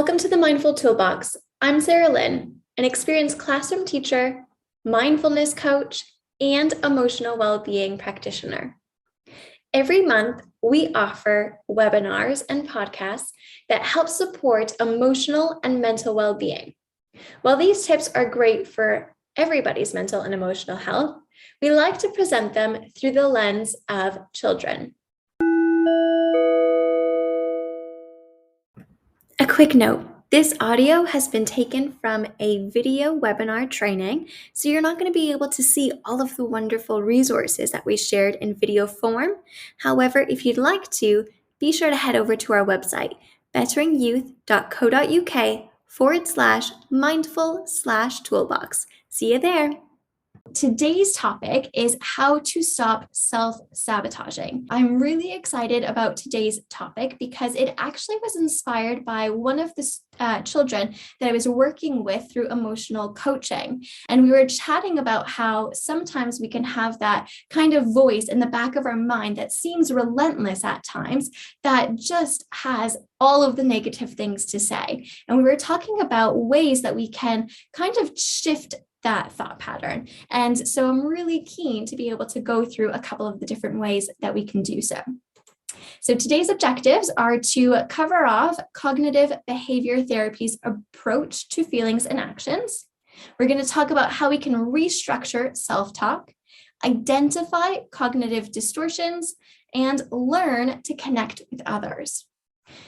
Welcome to the Mindful Toolbox. I'm Sarah Lynn, an experienced classroom teacher, mindfulness coach, and emotional well-being practitioner. Every month, we offer webinars and podcasts that help support emotional and mental well-being. While these tips are great for everybody's mental and emotional health, we like to present them through the lens of children. A quick note, this audio has been taken from a video webinar training, so you're not going to be able to see all of the wonderful resources that we shared in video form. However, if you'd like to, be sure to head over to our website, betteryouth.co.uk/mindful/toolbox. See you there. Today's topic is how to stop self-sabotaging. I'm really excited about today's topic because it actually was inspired by one of the children that I was working with through emotional coaching. And we were chatting about how sometimes we can have that kind of voice in the back of our mind that seems relentless at times, that just has all of the negative things to say. And we were talking about ways that we can kind of shift that thought pattern. And so I'm really keen to be able to go through a couple of the different ways that we can do so. So today's objectives are to cover off cognitive behavior therapy's approach to feelings and actions. We're going to talk about how we can restructure self-talk, identify cognitive distortions, and learn to connect with others.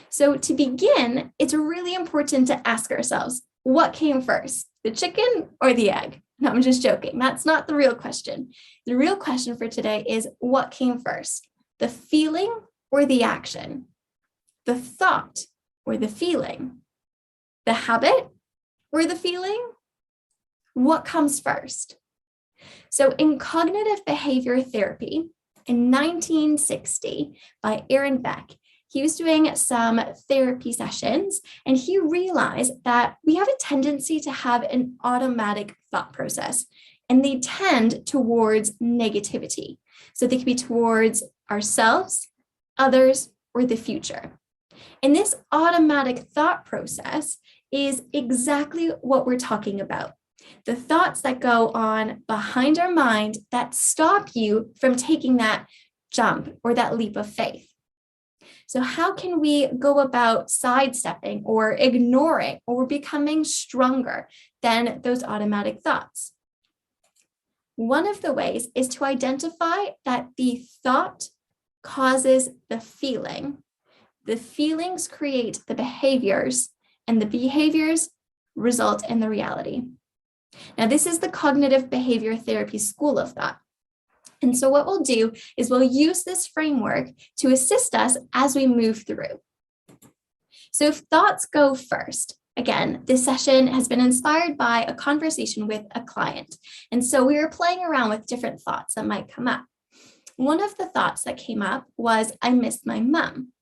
So to begin, it's really important to ask ourselves, what came first, the chicken or the egg? No, I'm just joking. That's not the real question. The real question for today is, what came first, the feeling or the action? The thought or the feeling? The habit or the feeling? What comes first? So in cognitive behavior therapy in 1960 by Aaron Beck, he was doing some therapy sessions and he realized that we have a tendency to have an automatic thought process, and they tend towards negativity. So they could be towards ourselves, others, or the future. And this automatic thought process is exactly what we're talking about. The thoughts that go on behind our mind that stop you from taking that jump or that leap of faith. So how can we go about sidestepping or ignoring or becoming stronger than those automatic thoughts? One of the ways is to identify that the thought causes the feeling. The feelings create the behaviors, and the behaviors result in the reality. Now, this is the cognitive behavior therapy school of thought. And so what we'll do is we'll use this framework to assist us as we move through. So if thoughts go first, again, this session has been inspired by a conversation with a client. And so we were playing around with different thoughts that might come up. One of the thoughts that came up was, I missed my mom.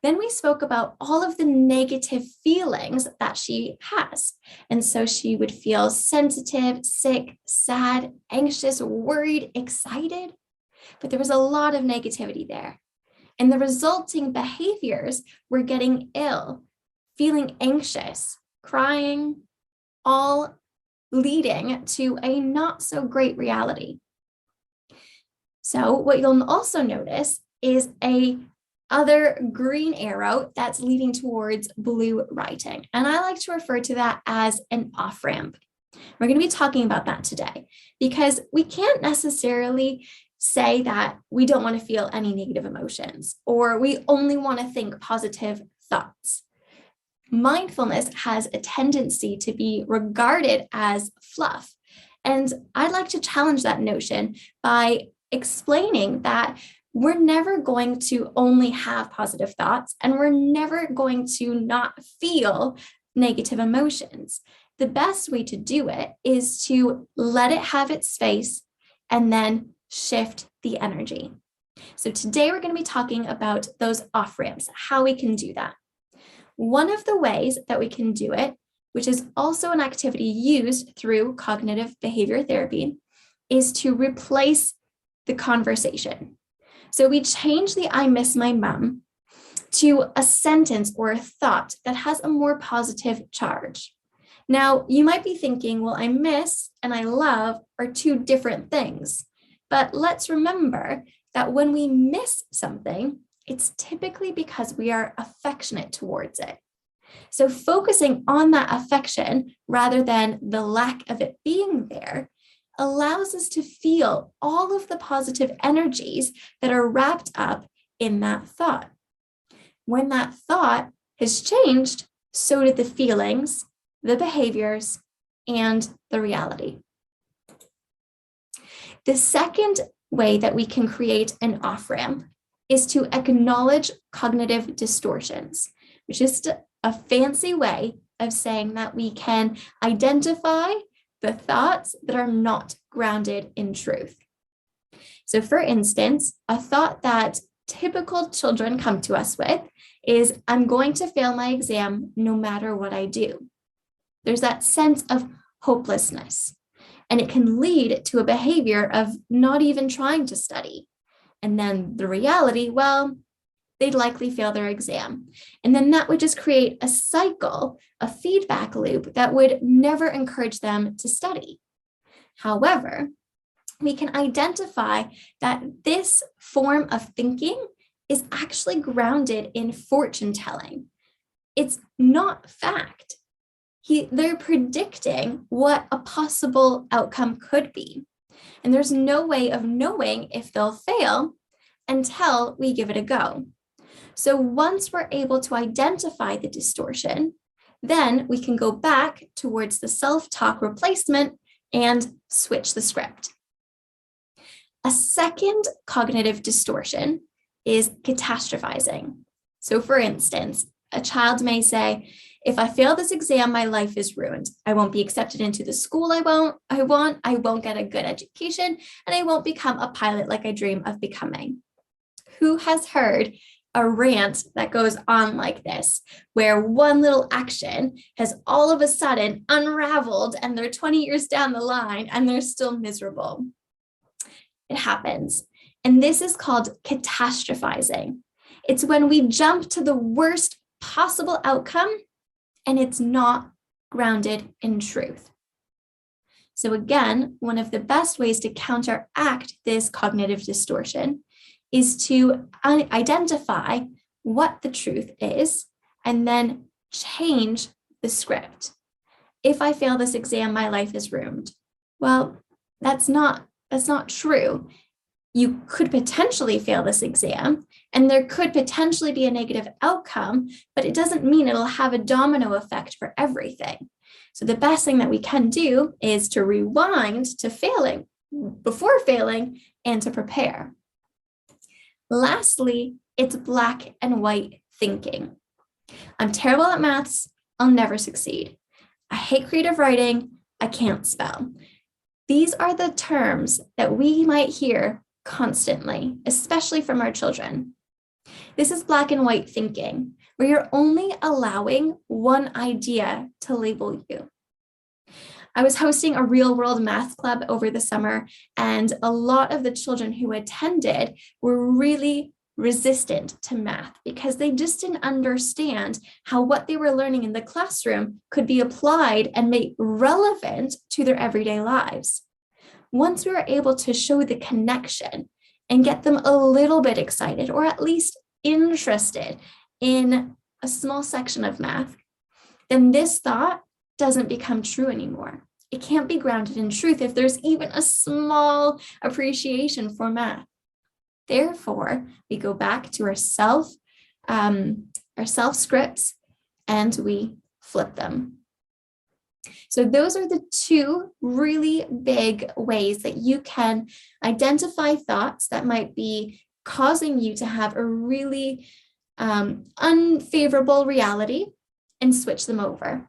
Then we spoke about all of the negative feelings that she has. And so she would feel sensitive, sick, sad, anxious, worried, excited. But there was a lot of negativity there. And the resulting behaviors were getting ill, feeling anxious, crying, all leading to a not so great reality. So what you'll also notice is a other green arrow that's leading towards blue writing. And I like to refer to that as an off-ramp. We're going to be talking about that today because we can't necessarily say that we don't want to feel any negative emotions or we only want to think positive thoughts. Mindfulness has a tendency to be regarded as fluff. And I'd like to challenge that notion by explaining that we're never going to only have positive thoughts, and we're never going to not feel negative emotions. The best way to do it is to let it have its space and then shift the energy. So today we're going to be talking about those off-ramps, how we can do that. One of the ways that we can do it, which is also an activity used through cognitive behavior therapy, is to replace the conversation. So we change the I miss my mom to a sentence or a thought that has a more positive charge. Now, you might be thinking, well, I miss and I love are two different things. But let's remember that when we miss something, it's typically because we are affectionate towards it. So focusing on that affection rather than the lack of it being there allows us to feel all of the positive energies that are wrapped up in that thought. When that thought has changed, so did the feelings, the behaviors, and the reality. The second way that we can create an off-ramp is to acknowledge cognitive distortions, which is a fancy way of saying that we can identify the thoughts that are not grounded in truth. So for instance, a thought that typical children come to us with is, I'm going to fail my exam no matter what I do. There's that sense of hopelessness, and it can lead to a behavior of not even trying to study. And then the reality, well, they'd likely fail their exam. And then that would just create a cycle, a feedback loop that would never encourage them to study. However, we can identify that this form of thinking is actually grounded in fortune telling. It's not fact. They're predicting what a possible outcome could be. And there's no way of knowing if they'll fail until we give it a go. So once we're able to identify the distortion, then we can go back towards the self-talk replacement and switch the script. A second cognitive distortion is catastrophizing. So for instance, a child may say, if I fail this exam, my life is ruined. I won't be accepted into the school I won't get a good education, and I won't become a pilot like I dream of becoming. Who has heard a rant that goes on like this, where one little action has all of a sudden unraveled and they're 20 years down the line and they're still miserable? It happens. And this is called catastrophizing. It's when we jump to the worst possible outcome and it's not grounded in truth. So again, one of the best ways to counteract this cognitive distortion is to identify what the truth is and then change the script. If I fail this exam, my life is ruined. Well, that's not true. You could potentially fail this exam and there could potentially be a negative outcome, but it doesn't mean it'll have a domino effect for everything. So the best thing that we can do is to rewind to failing, before failing, and to prepare. Lastly, it's black and white thinking. I'm terrible at maths, I'll never succeed. I hate creative writing, I can't spell. These are the terms that we might hear constantly, especially from our children. This is black and white thinking, where you're only allowing one idea to label you. I was hosting a real world math club over the summer, and a lot of the children who attended were really resistant to math because they just didn't understand how what they were learning in the classroom could be applied and made relevant to their everyday lives. Once we were able to show the connection and get them a little bit excited or at least interested in a small section of math, then this thought doesn't become true anymore. It can't be grounded in truth if there's even a small appreciation for math. Therefore, we go back to our self scripts and we flip them. So those are the two really big ways that you can identify thoughts that might be causing you to have a really unfavorable reality and switch them over.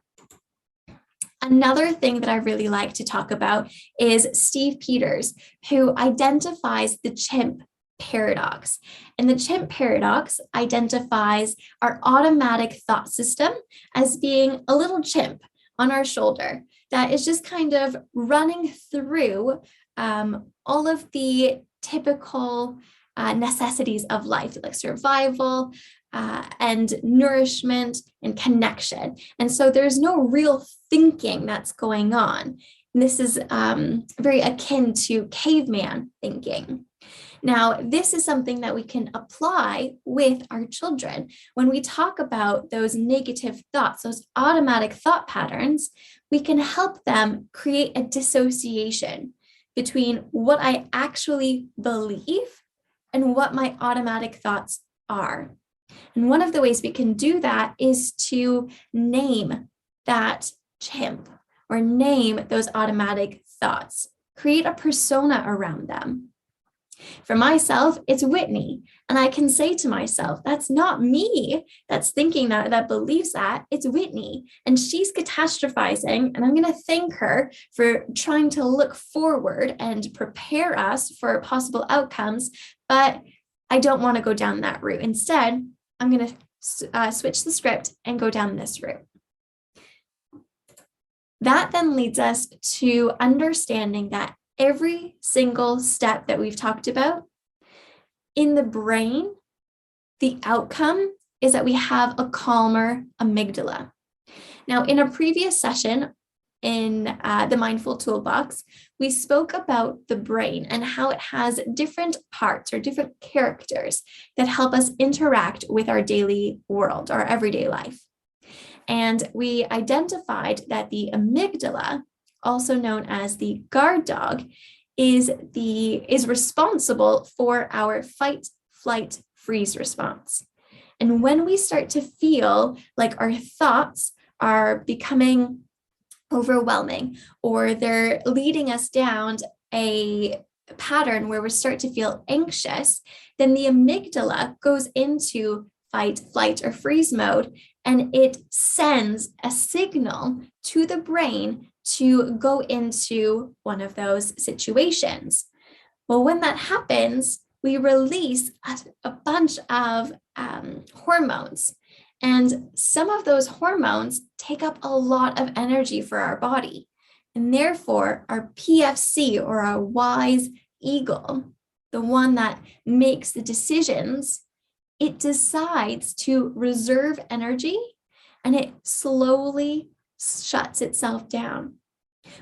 Another thing that I really like to talk about is Steve Peters, who identifies the chimp paradox. And the chimp paradox identifies our automatic thought system as being a little chimp on our shoulder that is just kind of running through all of the typical necessities of life, like survival, and nourishment and connection. And so there's no real thinking that's going on. And this is very akin to caveman thinking. Now, this is something that we can apply with our children. When we talk about those negative thoughts, those automatic thought patterns, we can help them create a dissociation between what I actually believe and what my automatic thoughts are. And one of the ways we can do that is to name that chimp or name those automatic thoughts, create a persona around them. For myself, it's Whitney. And I can say to myself, that's not me that's thinking that believes that, it's Whitney. And she's catastrophizing. And I'm going to thank her for trying to look forward and prepare us for possible outcomes. But I don't want to go down that route. Instead, I'm going to switch the script and go down this route. That then leads us to understanding that every single step that we've talked about in the brain, the outcome is that we have a calmer amygdala. Now, in a previous session in the Mindful Toolbox, we spoke about the brain and how it has different parts or different characters that help us interact with our daily world, our everyday life. And we identified that the amygdala, also known as the guard dog, is responsible for our fight, flight, freeze response. And when we start to feel like our thoughts are becoming overwhelming, or they're leading us down a pattern where we start to feel anxious, then the amygdala goes into fight, flight, or freeze mode, and it sends a signal to the brain to go into one of those situations. Well, when that happens, we release a bunch of hormones. And some of those hormones take up a lot of energy for our body. And therefore, our PFC, or our wise eagle, the one that makes the decisions, it decides to reserve energy, and it slowly shuts itself down,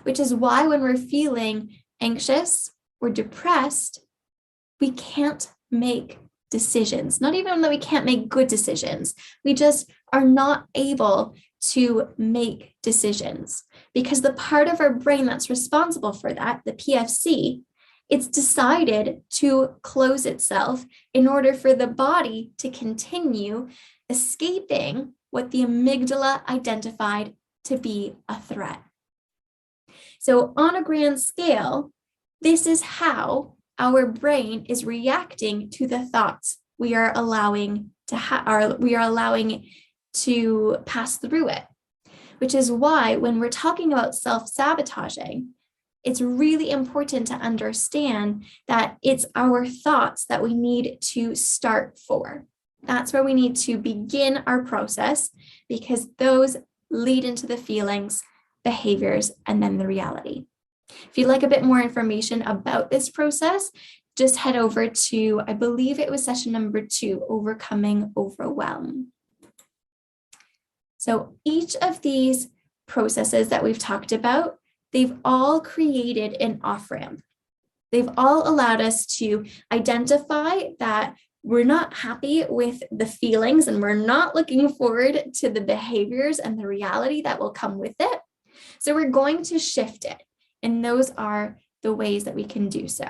which is why when we're feeling anxious or depressed, we can't make decisions. Not even that we can't make good decisions. We just are not able to make decisions because the part of our brain that's responsible for that, the PFC, it's decided to close itself in order for the body to continue escaping what the amygdala identified to be a threat. So on a grand scale, this is how our brain is reacting to the thoughts we are allowing to pass through it, which is why when we're talking about self-sabotaging, it's really important to understand that it's our thoughts that we need to start for. That's where we need to begin our process, because those lead into the feelings, behaviors, and then the reality. If you'd like a bit more information about this process, just head over to, I believe it was session number 2, Overcoming Overwhelm. So each of these processes that we've talked about, they've all created an off-ramp. They've all allowed us to identify that we're not happy with the feelings and we're not looking forward to the behaviors and the reality that will come with it. So we're going to shift it. And those are the ways that we can do so.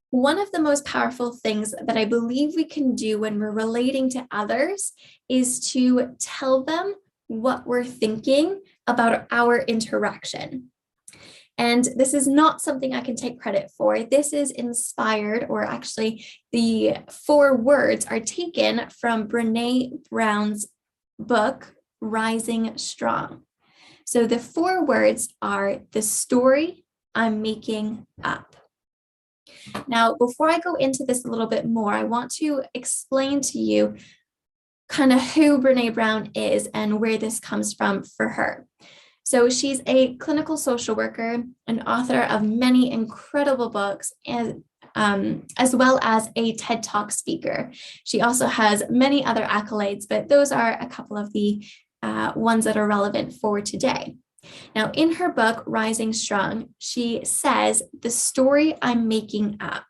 One of the most powerful things that I believe we can do when we're relating to others is to tell them what we're thinking about our interaction. And this is not something I can take credit for. This is inspired, or actually the 4 words are taken from Brené Brown's book, Rising Strong. So the 4 words are the story I'm making up. Now, before I go into this a little bit more, I want to explain to you kind of who Brené Brown is and where this comes from for her. So she's a clinical social worker, an author of many incredible books, and as well as a TED Talk speaker. She also has many other accolades, but those are a couple of the ones that are relevant for today. Now, in her book, Rising Strong, she says, "The story I'm making up."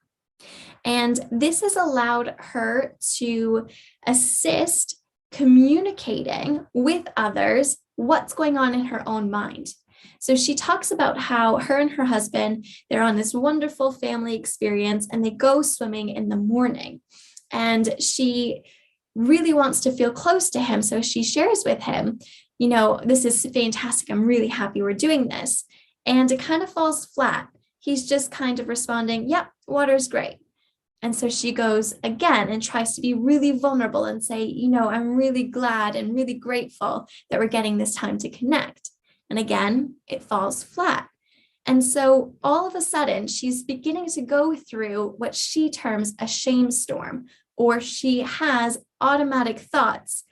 And this has allowed her to assist communicating with others what's going on in her own mind. So she talks about how her and her husband, they're on this wonderful family experience and they go swimming in the morning. And she really wants to feel close to him. So she shares with him, you know, "This is fantastic. I'm really happy we're doing this." And it kind of falls flat. He's just kind of responding, "Yep, water's great." And so she goes again and tries to be really vulnerable and say, you know, "I'm really glad and really grateful that we're getting this time to connect." And again, it falls flat. And so all of a sudden, she's beginning to go through what she terms a shame storm, or she has automatic thoughts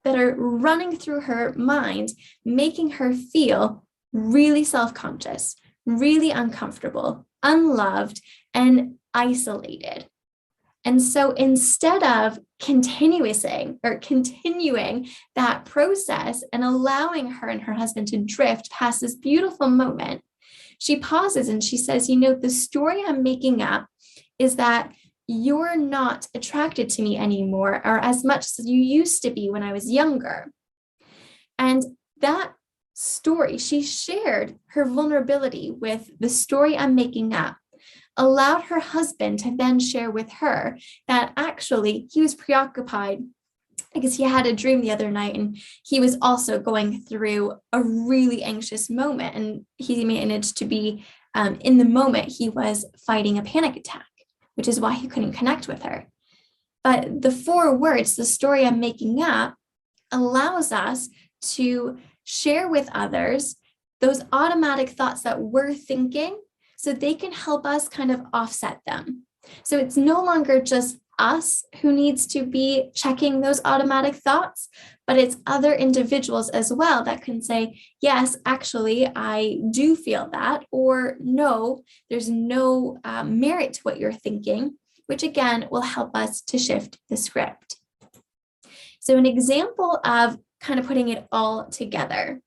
that are running through her mind, making her feel really self-conscious, really uncomfortable, unloved, and isolated. And so instead of continuing that process and allowing her and her husband to drift past this beautiful moment, she pauses and she says, you know, "The story I'm making up is that you're not attracted to me anymore, or as much as you used to be when I was younger." And that story, she shared her vulnerability with "the story I'm making up," allowed her husband to then share with her that actually he was preoccupied because he had a dream the other night and he was also going through a really anxious moment, and he managed to be in the moment he was fighting a panic attack, which is why he couldn't connect with her. But the 4 words, "the story I'm making up," allows us to share with others those automatic thoughts that we're thinking, so they can help us kind of offset them. So it's no longer just us who needs to be checking those automatic thoughts, but it's other individuals as well that can say, "Yes, actually, I do feel that," or "No, there's no merit to what you're thinking," which again will help us to shift the script. So an example of kind of putting it all together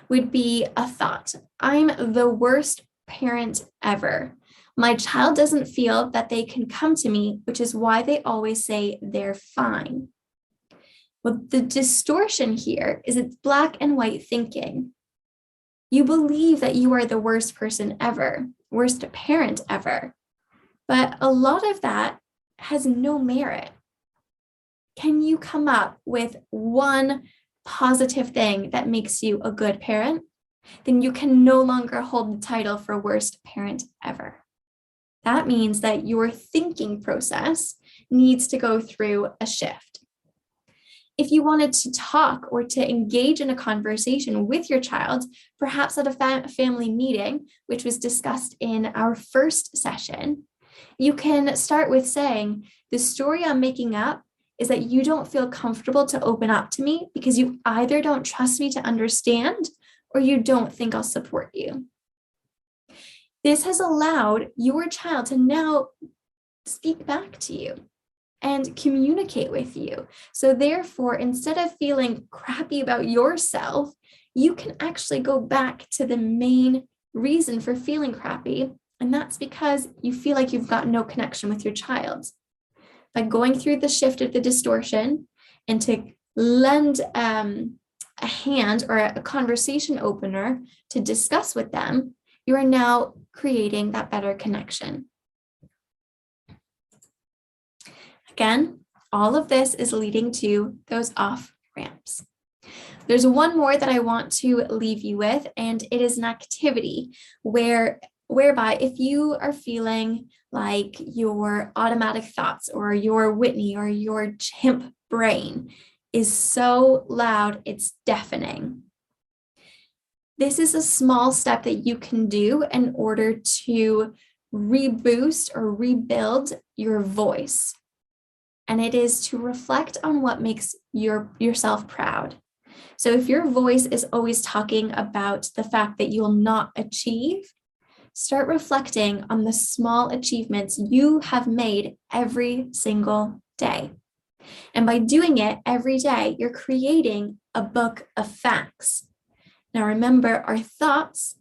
would be a thought: "I'm the worst parent ever. My child doesn't feel that they can come to me, which is why they always say they're fine." Well, the distortion here is it's black and white thinking. You believe that you are the worst person ever, worst parent ever, but a lot of that has no merit. Can you come up with one positive thing that makes you a good parent? Then you can no longer hold the title for worst parent ever. That means that your thinking process needs to go through a shift. If you wanted to talk or to engage in a conversation with your child, perhaps at a family meeting, which was discussed in our first session, you can start with saying, "The story I'm making up is that you don't feel comfortable to open up to me because you either don't trust me to understand or you don't think I'll support you." This has allowed your child to now speak back to you and communicate with you. So therefore, instead of feeling crappy about yourself, you can actually go back to the main reason for feeling crappy. And that's because you feel like you've got no connection with your child. By going through the shift of the distortion and to lend a hand or a conversation opener to discuss with them, you are now creating that better connection. Again, all of this is leading to those off ramps. There's one more that I want to leave you with, and it is an activity whereby if you are feeling like your automatic thoughts or your Whitney or your chimp brain is so loud, it's deafening. This is a small step that you can do in order to reboost or rebuild your voice. And it is to reflect on what makes yourself proud. So if your voice is always talking about the fact that you will not achieve, Start reflecting on the small achievements you have made every single day. And by doing it every day, you're creating a book of facts. Now, remember, our thoughts,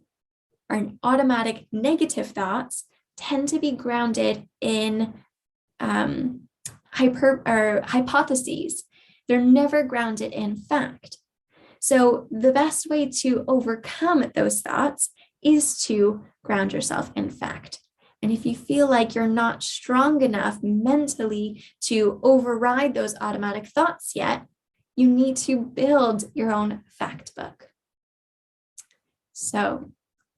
our automatic negative thoughts, tend to be grounded in hypotheses. They're never grounded in fact. So the best way to overcome those thoughts is to ground yourself in fact. And if you feel like you're not strong enough mentally to override those automatic thoughts yet, you need to build your own fact book. So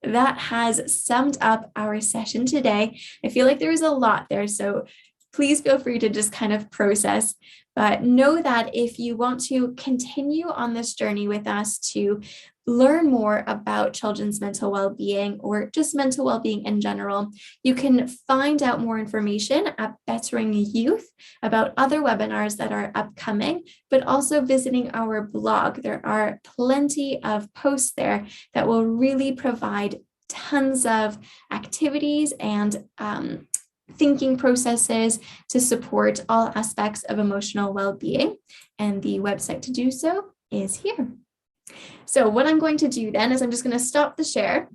that has summed up our session today. I feel like there was a lot there, so please feel free to just kind of process. But know that if you want to continue on this journey with us to learn more about children's mental well-being or just mental well-being in general, you can find out more information at Bettering Youth about other webinars that are upcoming, but also visiting our blog. There are plenty of posts there that will really provide tons of activities and thinking processes to support all aspects of emotional well-being. And the website to do so is here. So what I'm going to do then is I'm just going to stop the share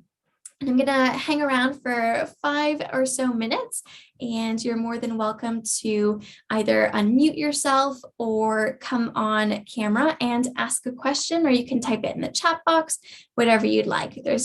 and I'm going to hang around for 5 or so minutes, and you're more than welcome to either unmute yourself or come on camera and ask a question, or you can type it in the chat box, whatever you'd like. There's